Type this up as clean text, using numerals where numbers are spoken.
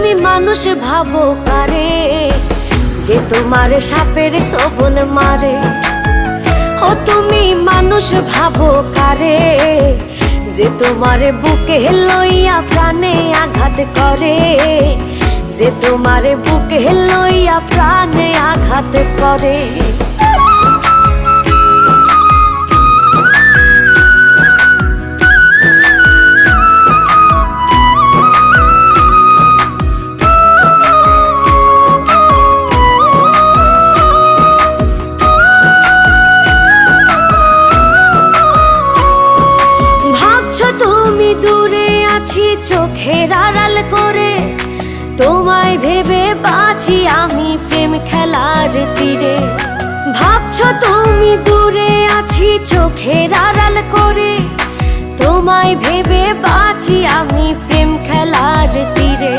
তুমি মানুষ ভাবো কারে, যে তোমারে সাপের শোভন মারে। ও তুমি মানুষ ভাবো কারে, যে তোমারে বুকে লইয়া প্রাণে আঘাত করে, যে তোমারে বুকে লইয়া প্রাণে আঘাত করে। তুমি দূরে আছি চোখের আড়াল করে, তোমায় ভেবে বাঁচি আমি প্রেম খেলার তীরে। ভাবছো তুমি দূরে আছি চোখের আড়াল করে, তোমায় ভেবে বাঁচি আমি প্রেম খেলার তীরে।